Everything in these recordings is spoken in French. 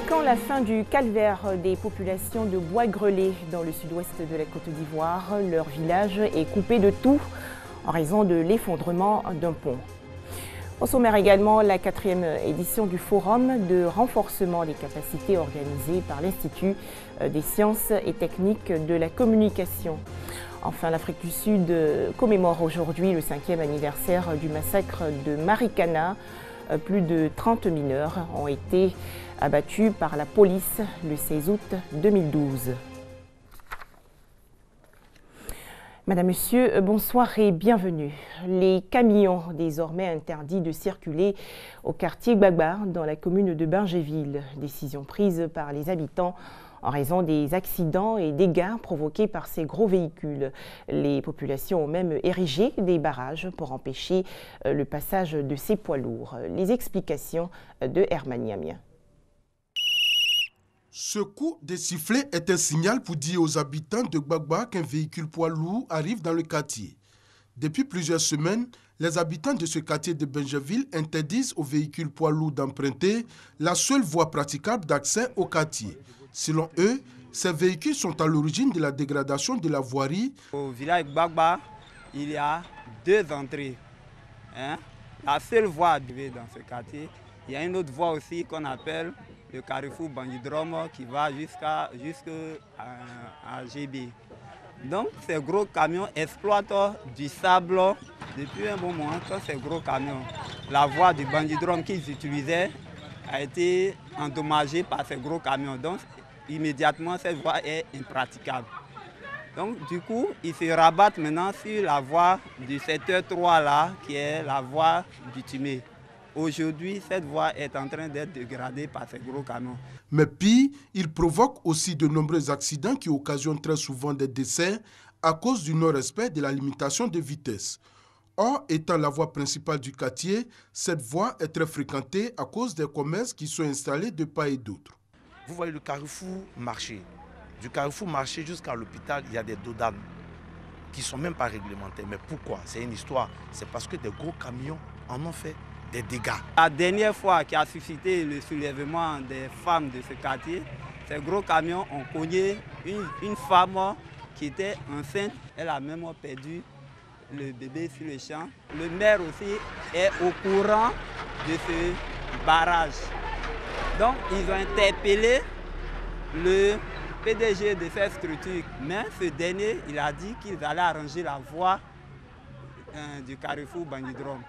À quand la fin du calvaire des populations de Bois-Grelais dans le sud-ouest de la Côte d'Ivoire? Leur village est coupé de tout en raison de l'effondrement d'un pont. Au sommaire également, la 4e édition du Forum de renforcement des capacités organisé par l'Institut des sciences et techniques de la communication. Enfin, l'Afrique du Sud commémore aujourd'hui le 5e anniversaire du massacre de Marikana. Plus de 30 mineurs ont été abattus par la police le 16 août 2012. Madame, Monsieur, bonsoir et bienvenue. Les camions désormais interdits de circuler au quartier Gbagba dans la commune de Bingéville. Décision prise par les habitants en raison des accidents et dégâts provoqués par ces gros véhicules. Les populations ont même érigé des barrages pour empêcher le passage de ces poids lourds. Les explications de Herman Niamien. Ce coup de sifflet est un signal pour dire aux habitants de Gbagba qu'un véhicule poids lourd arrive dans le quartier. Depuis plusieurs semaines, les habitants de ce quartier de Bingéville interdisent aux véhicules poids lourds d'emprunter la seule voie praticable d'accès au quartier. Selon eux, ces véhicules sont à l'origine de la dégradation de la voirie. Au village Gbagba, il y a 2 entrées. La seule voie arrivée dans ce quartier. Il y a une autre voie aussi qu'on appelle le carrefour Bandidrome qui va jusqu'à GB. Donc ces gros camions exploitent du sable depuis un bon moment. Quand ces gros camions, la voie du Bandidrome qu'ils utilisaient a été endommagée par ces gros camions. Donc immédiatement cette voie est impraticable. Donc du coup, ils se rabattent maintenant sur la voie du secteur 3 là, qui est la voie bitumée. Aujourd'hui, cette voie est en train d'être dégradée par ces gros camions. Mais pire, il provoque aussi de nombreux accidents qui occasionnent très souvent des décès à cause du non-respect de la limitation de vitesse. Or, étant la voie principale du quartier, cette voie est très fréquentée à cause des commerces qui sont installés de part et d'autre. Vous voyez le carrefour marché. Du carrefour marché jusqu'à l'hôpital, il y a des dodanes qui ne sont même pas réglementés. Mais pourquoi? C'est une histoire. C'est parce que des gros camions en ont fait des dégâts. La dernière fois qui a suscité le soulèvement des femmes de ce quartier, ces gros camions ont cogné une femme qui était enceinte. Elle a même perdu le bébé sur le champ. Le maire aussi est au courant de ce barrage. Donc ils ont interpellé le PDG de cette structure. Mais ce dernier, il a dit qu'ils allaient arranger la voie du carrefour Bandidrome.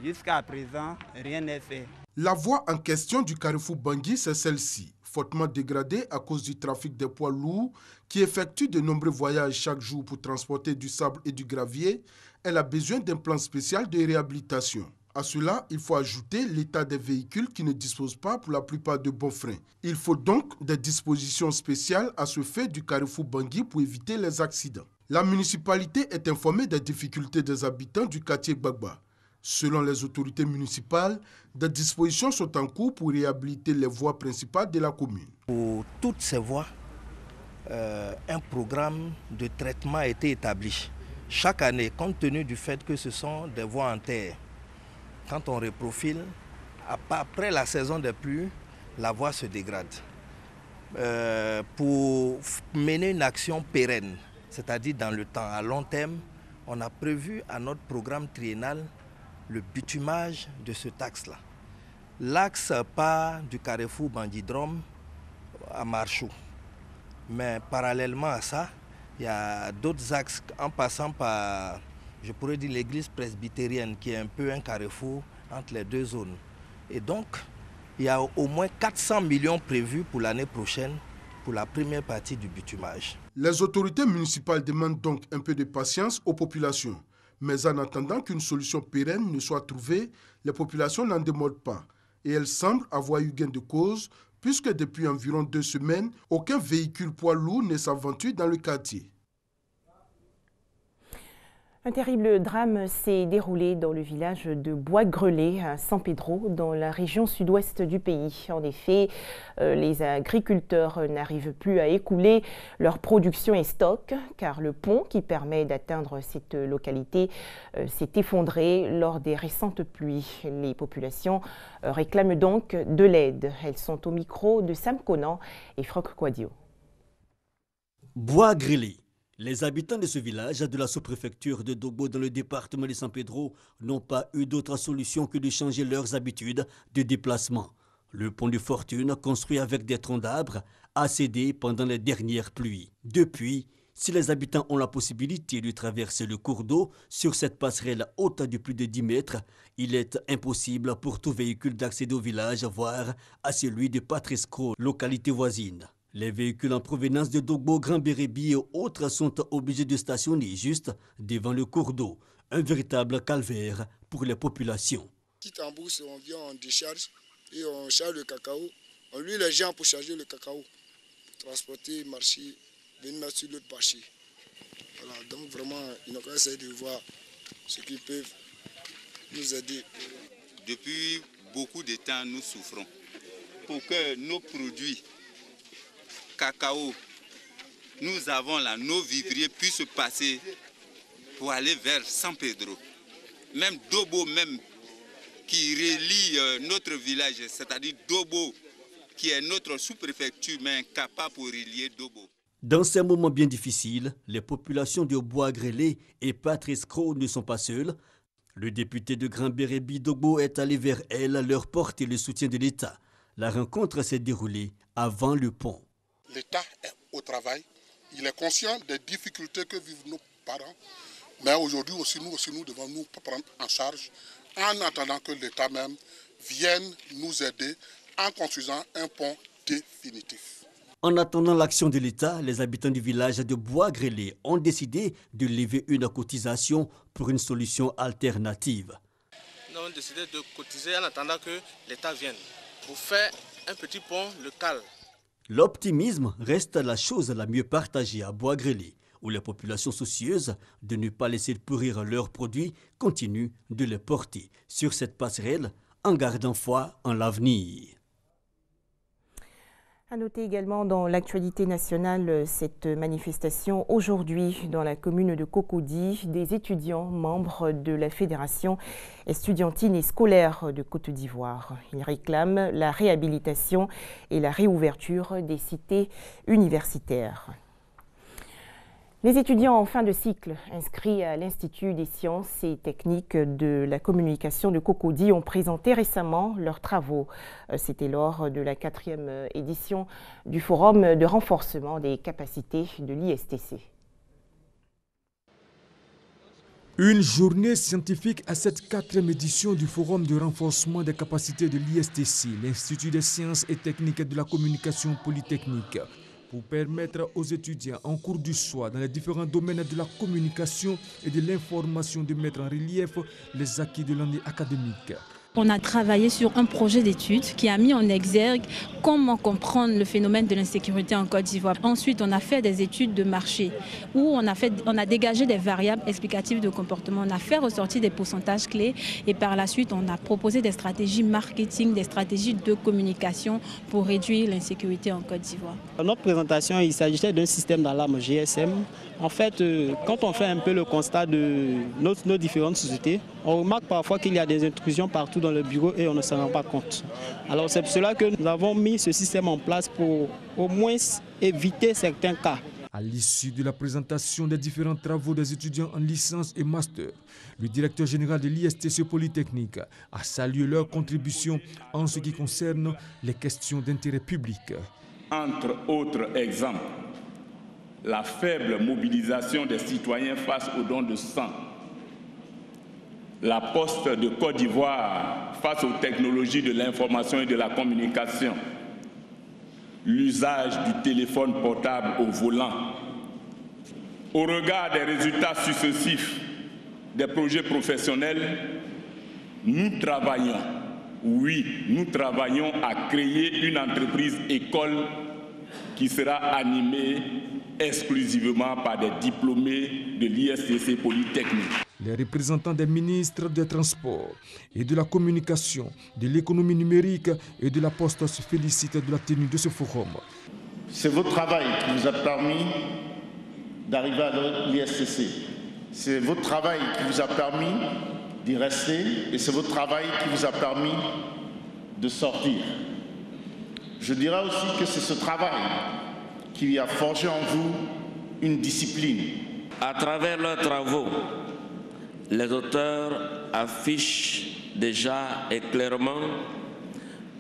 Jusqu'à présent, rien n'est fait. La voie en question du carrefour Bangui, c'est celle-ci, fortement dégradée à cause du trafic des poids lourds qui effectuent de nombreux voyages chaque jour pour transporter du sable et du gravier. Elle a besoin d'un plan spécial de réhabilitation. À cela, il faut ajouter l'état des véhicules qui ne disposent pas pour la plupart de bons freins. Il faut donc des dispositions spéciales à ce fait du carrefour Bangui pour éviter les accidents. La municipalité est informée des difficultés des habitants du quartier Gbagba. Selon les autorités municipales, des dispositions sont en cours pour réhabiliter les voies principales de la commune. Pour toutes ces voies, un programme de traitement a été établi. Chaque année, compte tenu du fait que ce sont des voies en terre, quand on reprofile, après la saison des pluies, la voie se dégrade. Pour mener une action pérenne, c'est-à-dire dans le temps, à long terme, on a prévu à notre programme triennal le bitumage de ce axe-là. L'axe part du carrefour Bandidrome à Marchou. Mais parallèlement à ça, il y a d'autres axes en passant par, je pourrais dire, l'église presbytérienne qui est un peu un carrefour entre les deux zones. Et donc, il y a au moins 400 millions prévus pour l'année prochaine pour la première partie du bitumage. Les autorités municipales demandent donc un peu de patience aux populations. Mais en attendant qu'une solution pérenne ne soit trouvée, les populations n'en demandent pas. Et elles semblent avoir eu gain de cause, puisque depuis environ 2 semaines, aucun véhicule poids lourd ne s'aventure dans le quartier. Un terrible drame s'est déroulé dans le village de Bois-Grelé, à San Pedro, dans la région sud-ouest du pays. En effet, les agriculteurs n'arrivent plus à écouler leur production et stock, car le pont qui permet d'atteindre cette localité s'est effondré lors des récentes pluies. Les populations réclament donc de l'aide. Elles sont au micro de Sam Conan et Franck Quadio. Bois-Grelé. Les habitants de ce village de la sous-préfecture de Dogbo dans le département de San Pedro n'ont pas eu d'autre solution que de changer leurs habitudes de déplacement. Le pont de fortune, construit avec des troncs d'arbres, a cédé pendant les dernières pluies. Depuis, si les habitants ont la possibilité de traverser le cours d'eau sur cette passerelle haute de plus de 10 mètres, il est impossible pour tout véhicule d'accéder au village, voire à celui de Patrisco, localité voisine. Les véhicules en provenance de Dogbo, Grand Bérébi et autres sont obligés de stationner juste devant le cours d'eau. Un véritable calvaire pour les populations. Quitte en bourse, on vient en décharge et on charge le cacao. On loue les gens pour charger le cacao, pour transporter, marcher, venir mettre sur l'autre marché. Voilà, donc vraiment, ils n'ont qu'à essayer de voir ce qu'ils peuvent nous aider. Depuis beaucoup de temps, nous souffrons pour que nos produits cacao, nous avons là, nos vivriers puissent passer pour aller vers San Pedro. Même Dogbo, même qui relie notre village, c'est-à-dire Dogbo, qui est notre sous-préfecture, mais incapable pour relier Dogbo. Dans ces moments bien difficiles, les populations de Bois-Grelé et Patrisco ne sont pas seules. Le député de Grand Bérébi Dogbo est allé vers elles leur porter le soutien de l'État. La rencontre s'est déroulée avant le pont. L'État est au travail, il est conscient des difficultés que vivent nos parents, mais aujourd'hui aussi nous devons nous prendre en charge en attendant que l'État même vienne nous aider en construisant un pont définitif. En attendant l'action de l'État, les habitants du village de Bois-Grelé ont décidé de lever une cotisation pour une solution alternative. Nous avons décidé de cotiser en attendant que l'État vienne pour faire un petit pont local. L'optimisme reste la chose la mieux partagée à Bois-Grelé, où les populations soucieuses de ne pas laisser pourrir leurs produits continuent de les porter sur cette passerelle en gardant foi en l'avenir. À noter également dans l'actualité nationale cette manifestation aujourd'hui dans la commune de Cocody des étudiants membres de la Fédération estudiantine et scolaire de Côte d'Ivoire. Ils réclament la réhabilitation et la réouverture des cités universitaires. Les étudiants en fin de cycle inscrits à l'Institut des sciences et techniques de la communication de Cocody ont présenté récemment leurs travaux. C'était lors de la 4e édition du Forum de renforcement des capacités de l'ISTC. Une journée scientifique à cette 4e édition du Forum de renforcement des capacités de l'ISTC, l'Institut des sciences et techniques de la communication polytechnique, pour permettre aux étudiants en cours du soir dans les différents domaines de la communication et de l'information de mettre en relief les acquis de l'année académique. On a travaillé sur un projet d'étude qui a mis en exergue comment comprendre le phénomène de l'insécurité en Côte d'Ivoire. Ensuite, on a fait des études de marché où on a dégagé des variables explicatives de comportement. On a fait ressortir des pourcentages clés et par la suite, on a proposé des stratégies marketing, des stratégies de communication pour réduire l'insécurité en Côte d'Ivoire. Dans notre présentation, il s'agissait d'un système d'alarme GSM. En fait, quand on fait un peu le constat de nos différentes sociétés, on remarque parfois qu'il y a des intrusions partout dans le bureau et on ne s'en rend pas compte. Alors c'est pour cela que nous avons mis ce système en place pour au moins éviter certains cas. À l'issue de la présentation des différents travaux des étudiants en licence et master, le directeur général de l'ISTC Polytechnique a salué leur contribution en ce qui concerne les questions d'intérêt public. Entre autres exemples, la faible mobilisation des citoyens face aux dons de sang, la Poste de Côte d'Ivoire face aux technologies de l'information et de la communication, l'usage du téléphone portable au volant. Au regard des résultats successifs des projets professionnels, nous travaillons à créer une entreprise école qui sera animée exclusivement par des diplômés de l'ISTC Polytechnique. Les représentants des ministres des Transports et de la Communication, de l'économie numérique et de la Poste se félicitent de la tenue de ce forum. C'est votre travail qui vous a permis d'arriver à l'ISTC. C'est votre travail qui vous a permis d'y rester et c'est votre travail qui vous a permis de sortir. Je dirais aussi que c'est ce travail qui a forgé en vous une discipline. À travers leurs travaux, les auteurs affichent déjà et clairement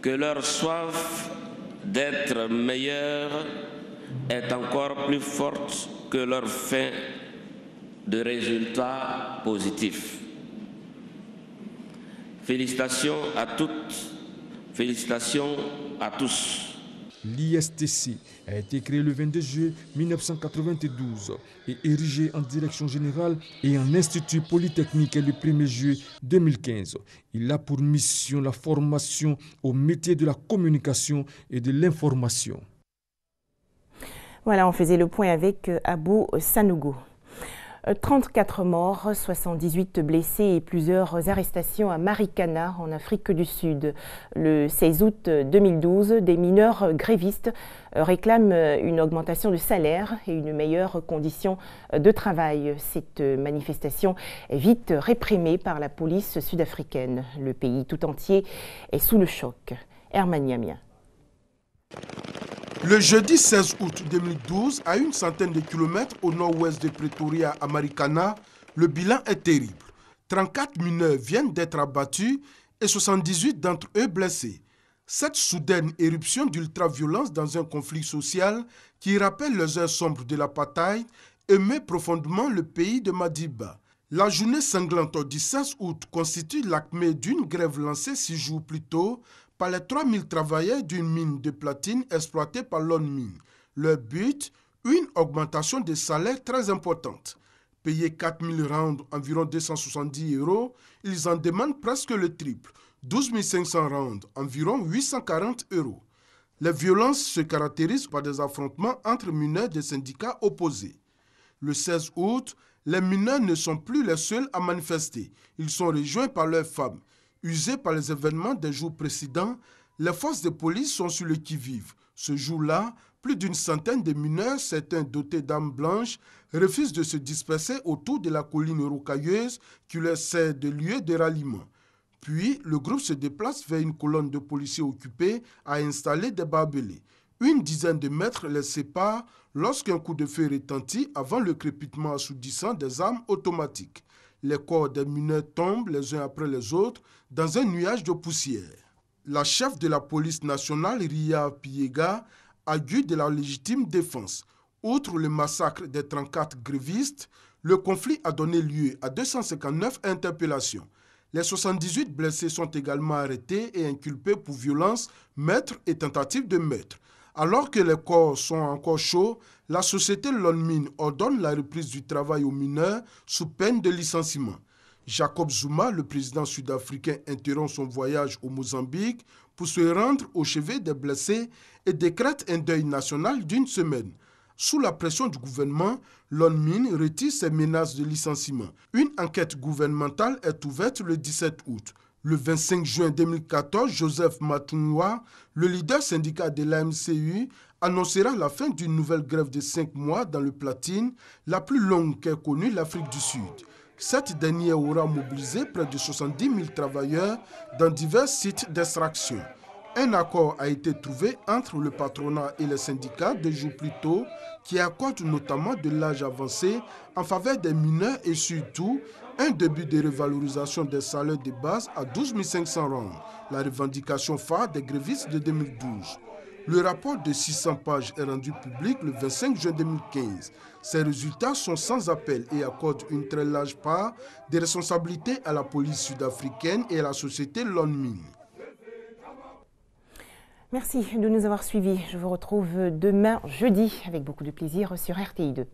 que leur soif d'être meilleurs est encore plus forte que leur faim de résultats positifs. Félicitations à toutes, félicitations à tous. L'ISTC a été créé le 22 juillet 1992 et érigé en direction générale et en institut polytechnique le 1er juillet 2015. Il a pour mission la formation au métier de la communication et de l'information. Voilà, on faisait le point avec Abou Sanogo. 34 morts, 78 blessés et plusieurs arrestations à Marikana, en Afrique du Sud. Le 16 août 2012, des mineurs grévistes réclament une augmentation de salaire et une meilleure condition de travail. Cette manifestation est vite réprimée par la police sud-africaine. Le pays tout entier est sous le choc. Herman Yamia. Le jeudi 16 août 2012, à une centaine de kilomètres au nord-ouest de Pretoria, à Marikana, le bilan est terrible. 34 mineurs viennent d'être abattus et 78 d'entre eux blessés. Cette soudaine éruption d'ultra-violence dans un conflit social qui rappelle les heures sombres de l'apartheid émeut profondément le pays de Madiba. La journée sanglante du 16 août constitue l'acmé d'une grève lancée 6 jours plus tôt par les 3000 travailleurs d'une mine de platine exploitée par l'ONMIN. Leur but, une augmentation des salaires très importante. Payés 4000 rand, environ 270 €, ils en demandent presque le triple, 12 500 rand, environ 840 €. Les violences se caractérisent par des affrontements entre mineurs des syndicats opposés. Le 16 août, les mineurs ne sont plus les seuls à manifester. Ils sont rejoints par leurs femmes. Usés par les événements des jours précédents, les forces de police sont sur le qui-vive. Ce jour-là, plus d'une centaine de mineurs, certains dotés d'armes blanches, refusent de se disperser autour de la colline rocailleuse qui leur sert de lieu de ralliement. Puis, le groupe se déplace vers une colonne de policiers occupés à installer des barbelés. Une dizaine de mètres les séparent lorsqu'un coup de feu retentit avant le crépitement assourdissant des armes automatiques. Les corps des mineurs tombent les uns après les autres dans un nuage de poussière. La chef de la police nationale, Ria Piega, argue de la légitime défense. Outre le massacre des 34 grévistes, le conflit a donné lieu à 259 interpellations. Les 78 blessés sont également arrêtés et inculpés pour violence, meurtre et tentative de meurtre. Alors que les corps sont encore chauds, la société LONMIN ordonne la reprise du travail aux mineurs sous peine de licenciement. Jacob Zuma, le président sud-africain, interrompt son voyage au Mozambique pour se rendre au chevet des blessés et décrète un deuil national d'1 semaine. Sous la pression du gouvernement, l'ONMIN retire ses menaces de licenciement. Une enquête gouvernementale est ouverte le 17 août. Le 25 juin 2014, Joseph Matunwa, le leader syndical de l'AMCU, annoncera la fin d'une nouvelle grève de 5 mois dans le platine, la plus longue qu'ait connue l'Afrique du Sud. Cette dernière aura mobilisé près de 70 000 travailleurs dans divers sites d'extraction. Un accord a été trouvé entre le patronat et les syndicats 2 jours plus tôt, qui accorde notamment de l'âge avancé en faveur des mineurs et surtout un début de revalorisation des salaires de base à 12 500 rand, la revendication phare des grévistes de 2012. Le rapport de 600 pages est rendu public le 25 juin 2015. Ces résultats sont sans appel et accordent une très large part des responsabilités à la police sud-africaine et à la société LONMIN. Merci de nous avoir suivis. Je vous retrouve demain jeudi avec beaucoup de plaisir sur RTI2.